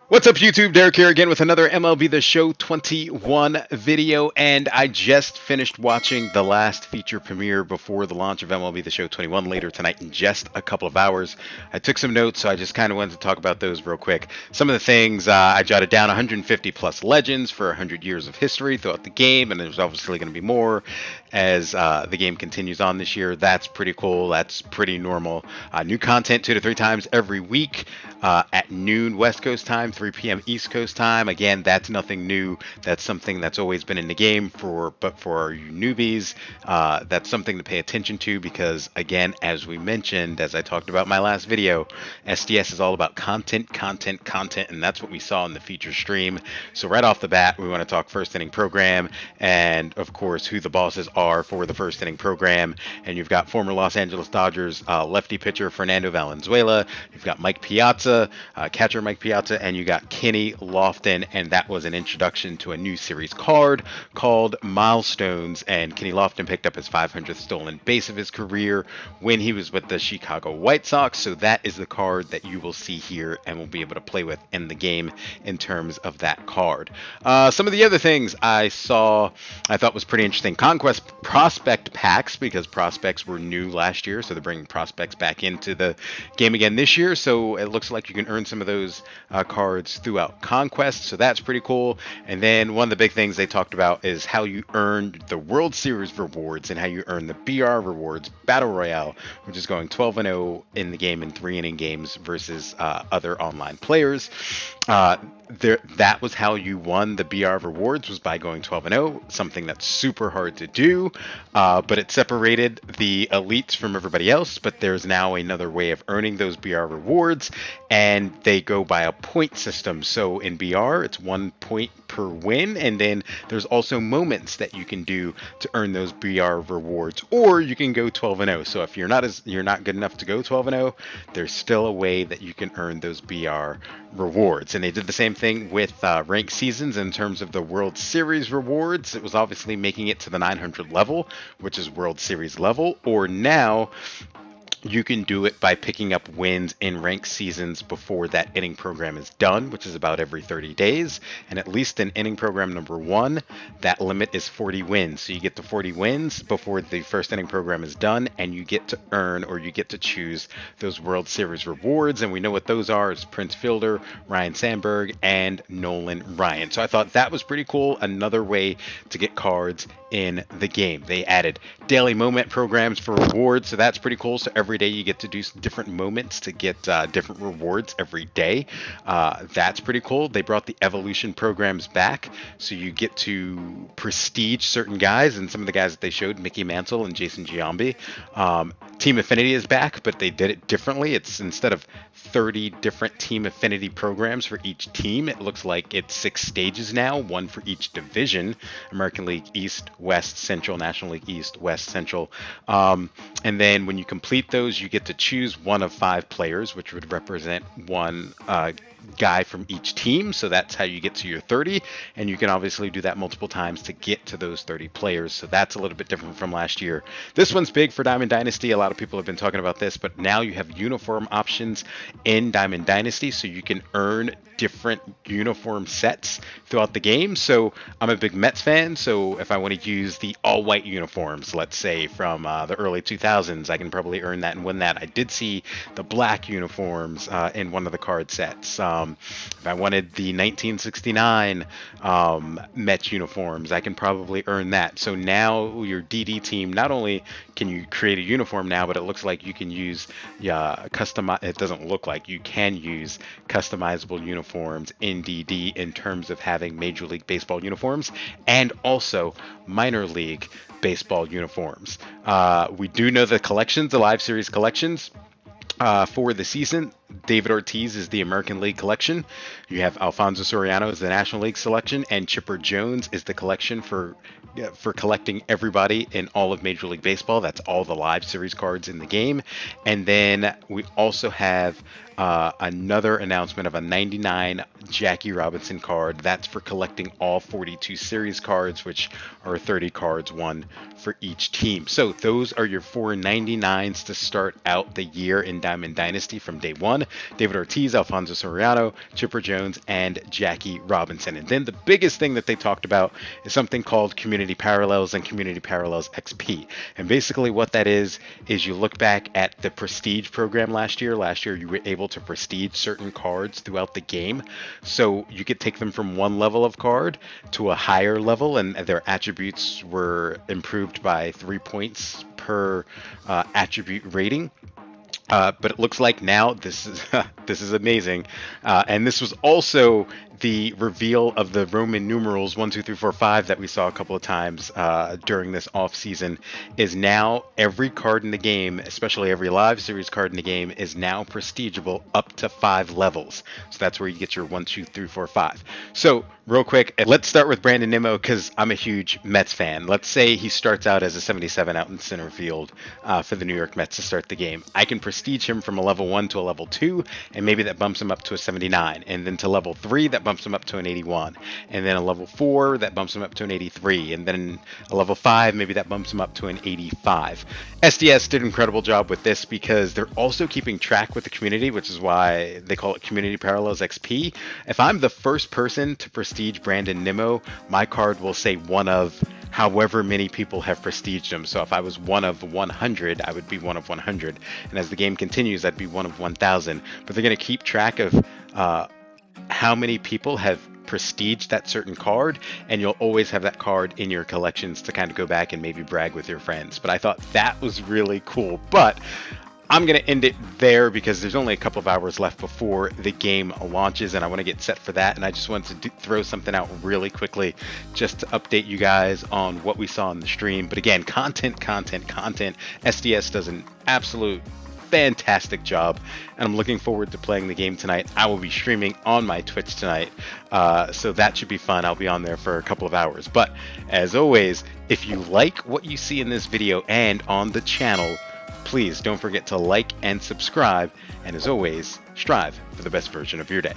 What's up, YouTube? Derek here again with another MLB The Show 21 video, and I just finished watching the last feature premiere before the launch of MLB The Show 21 later tonight in just a couple of hours. I took some notes, so I just kind of wanted to talk about those real quick. Some of the things I jotted down: 150 plus legends for 100 years of history throughout the game, and there's obviously going to be more as the game continues on this year. That's pretty cool. That's pretty normal. New content 2 to 3 times every week at noon West Coast time, 3 p.m. East Coast time. Again, that's nothing new. That's something that's always been in the game but for our newbies, that's something to pay attention to because, again, as we mentioned, as I talked about in my last video, SDS is all about content, content, content, and that's what we saw in the feature stream. So right off the bat, we want to talk first inning program and, of course, who the bosses are for the first inning program. And you've got former Los Angeles Dodgers lefty pitcher Fernando Valenzuela. You've got Mike Piazza, catcher Mike Piazza, and you got Kenny Lofton, and that was an introduction to a new series card called Milestones. And Kenny Lofton picked up his 500th stolen base of his career when he was with the Chicago White Sox. So that is the card that you will see here and will be able to play with in the game in terms of that card. Some of the other things I saw I thought was pretty interesting: Conquest prospect packs, because prospects were new last year, so they're bringing prospects back into the game again this year. So it looks like you can earn some of those cards throughout Conquest, so that's pretty cool. And then one of the big things they talked about is how you earned the World Series rewards and how you earn the BR rewards Battle Royale, which is going 12-0 in the game in 3 inning games versus other online players. That was how you won the BR rewards, was by going 12-0, something that's super hard to do, but it separated the elites from everybody else. But there's now another way of earning those BR rewards, and they go by a point system. So in BR, it's 1 point per win, and then there's also moments that you can do to earn those BR rewards, or you can go 12-0. So if you're not good enough to go 12-0, there's still a way that you can earn those BR rewards. And they did the same thing with ranked seasons in terms of the World Series rewards. It was obviously making it to the 900 level, which is World Series level, or now you can do it by picking up wins in ranked seasons before that inning program is done, which is about every 30 days. And at least in inning program number 1, that limit is 40 wins. So you get to 40 wins before the first inning program is done, and you get to earn, or you get to choose, those World Series rewards. And we know what those are: is Prince Fielder, Ryan Sandberg, and Nolan Ryan. So I thought that was pretty cool. Another way to get cards in the game. They added daily moment programs for rewards, so that's pretty cool. So every day you get to do different moments to get different rewards every day. That's pretty cool. They brought the evolution programs back, so you get to prestige certain guys, and some of the guys that they showed, Mickey Mantle and Jason Giambi. Team Affinity is back, but they did it differently. It's, instead of 30 different Team Affinity programs for each team, it looks like it's 6 stages now, 1 for each division: American League East, West, Central; National League East, West, Central. And then when you complete those, you get to choose one of 5 players, which would represent one guy from each team. So that's how you get to your 30, and you can obviously do that multiple times to get to those 30 players. So that's a little bit different from last year. This one's big for Diamond Dynasty. A lot of people have been talking about this, but now you have uniform options in Diamond Dynasty, so you can earn different uniform sets throughout the game. So I'm a big Mets fan, so if I want to use the all-white uniforms, let's say from the early 2000s, I can probably earn that and win that. I did see the black uniforms in one of the card sets. If I wanted the 1969 Mets uniforms, I can probably earn that. So now your DD team, not only can you create a uniform now, but it looks like you can use it doesn't look like you can use customizable uniforms in DD in terms of having Major League Baseball uniforms and also minor league baseball uniforms. We do know the collections, the live series collections. For the season, David Ortiz is the American League collection. You have Alfonso Soriano is the National League selection, and Chipper Jones is the collection for collecting everybody in all of Major League Baseball. That's all the live series cards in the game. And then we also have another announcement of a 99 Jackie Robinson card. That's for collecting all 42 series cards, which are 30 cards, 1 for each team. So those are your 4 99s to start out the year in Diamond Dynasty from day 1. Vaughn, David Ortiz, Alfonso Soriano, Chipper Jones, and Jackie Robinson. And then the biggest thing that they talked about is something called Community Parallels and Community Parallels XP. And basically what that is you look back at the Prestige program last year. Last year you were able to prestige certain cards throughout the game. So you could take them from one level of card to a higher level, and their attributes were improved by 3 points per attribute rating. But it looks like now this is this is amazing, and this was also the reveal of the Roman numerals 1, 2, 3, 4, 5 that we saw a couple of times during this off season. Is now every card in the game, especially every live series card in the game, is now prestigiable up to 5 levels. So that's where you get your 1, 2, 3, 4, 5. So real quick, let's start with Brandon Nimmo because I'm a huge Mets fan. Let's say he starts out as a 77 out in center field for the New York Mets to start the game. I can prestige him from a level 1 to a level 2, and maybe that bumps him up to a 79, and then to level 3 that bumps him up to an 81, and then a level 4 that bumps him up to an 83, and then a level 5 maybe that bumps him up to an 85. SDS did an incredible job with this because they're also keeping track with the community, which is why they call it Community Parallels XP. If I'm the first person to prestige Brandon Nimmo, my card will say one of however many people have prestiged him. So if I was one of 100, I would be one of 100. And as the game continues, I'd be one of 1,000. But they're going to keep track of how many people have prestiged that certain card, and you'll always have that card in your collections to kind of go back and maybe brag with your friends. But I thought that was really cool. But I'm going to end it there because there's only a couple of hours left before the game launches, and I want to get set for that. And I just wanted to throw something out really quickly just to update you guys on what we saw in the stream. But again, content. SDS does an absolute fantastic job, and I'm looking forward to playing the game tonight. I will be streaming on my Twitch tonight, so that should be fun. I'll be on there for a couple of hours. But as always, if you like what you see in this video and on the channel, please don't forget to like and subscribe, and as always, strive for the best version of your day.